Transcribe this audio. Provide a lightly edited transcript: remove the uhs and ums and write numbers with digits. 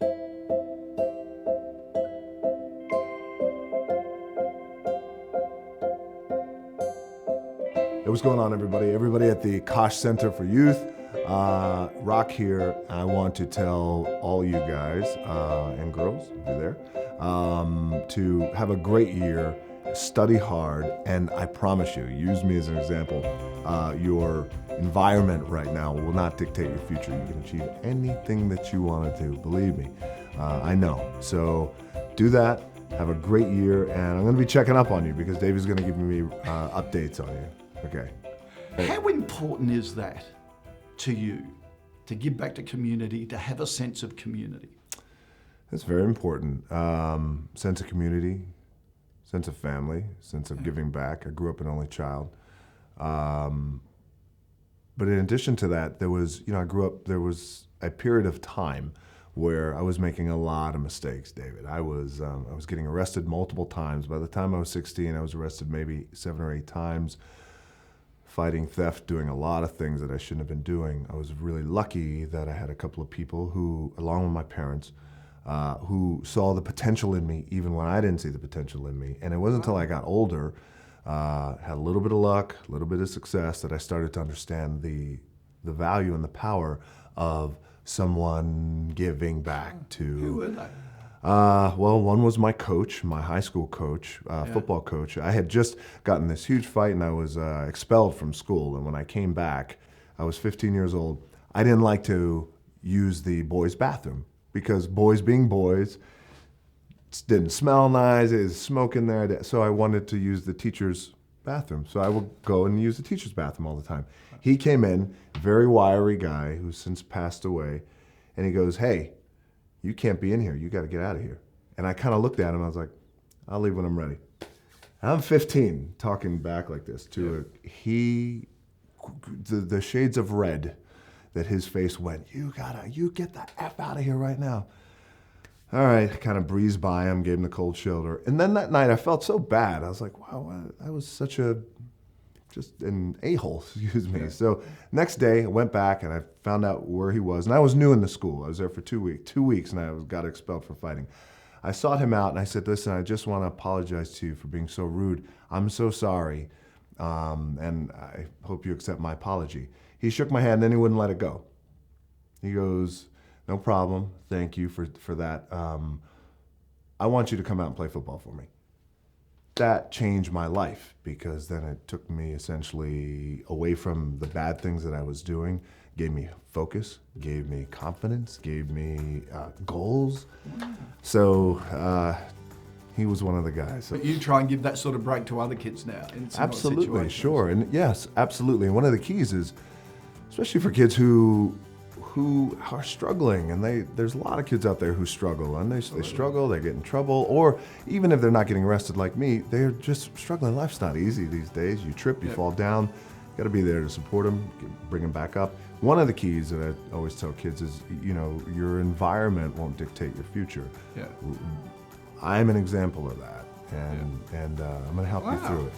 Hey, what's going on, everybody? Everybody at the Koch Centre for Youth. Rock here. I want to tell all you guys and girls, if you're there, to have a great year, study hard, and I promise you, use me as an example, your environment right now will not dictate your future. You can achieve anything that you want to do, believe me. I know. So do that. Have a great year, and I'm going to be checking up on you because David's going to give me updates on you. Okay. How important is that to you, to give back to community, to have a sense of community? It's very important. Sense of community, sense of family, sense of giving back. I grew up an only child. But in addition to that, there was a period of time where I was making a lot of mistakes, David. I was getting arrested multiple times. By the time I was 16, I was arrested maybe 7 or 8 times. Fighting theft, doing a lot of things that I shouldn't have been doing. I was really lucky that I had a couple of people who, along with my parents, who saw the potential in me even when I didn't see the potential in me. And it wasn't until I got older, had a little bit of luck, a little bit of success, that I started to understand the value and the power of someone giving back to... Who were they? Well, one was my coach, my high school coach, football coach. I had just gotten this huge fight and I was expelled from school. And when I came back, I was 15 years old. I didn't like to use the boys' bathroom because boys being boys, it didn't smell nice, there was smoke in there. So I wanted to use the teacher's bathroom. So I would go and use the teacher's bathroom all the time. He came in, very wiry guy who's since passed away, and he goes, "Hey, you can't be in here. You got to get out of here." And I kind of looked at him. I was like, "I'll leave when I'm ready." I'm 15, talking back like this to it. The shades of red that his face went, you get the F out of here right now. All right, kind of breezed by him, gave him the cold shoulder. And then that night I felt so bad. I was like, wow, I was just an a-hole, excuse me. Yeah. So next day I went back and I found out where he was. And I was new in the school. I was there for 2 weeks and I got expelled for fighting. I sought him out and I said, "Listen, I just want to apologize to you for being so rude. I'm so sorry. And I hope you accept my apology." He shook my hand and then he wouldn't let it go. He goes, "No problem. Thank you for that. I want you to come out and play football for me." That changed my life because then it took me essentially away from the bad things that I was doing, gave me focus, gave me confidence, gave me goals. So he was one of the guys. But you try and give that sort of break to other kids now in similar Absolutely, situations. sure. And yes, absolutely. And one of the keys is, especially for kids who are struggling, and there's a lot of kids out there who struggle, and they struggle, they get in trouble, or even if they're not getting arrested like me, they're just struggling. Life's not easy these days. You trip, you fall down. You got to be there to support them, bring them back up. One of the keys that I always tell kids is, your environment won't dictate your future. Yeah. I'm an example of that, and I'm going to help you through it.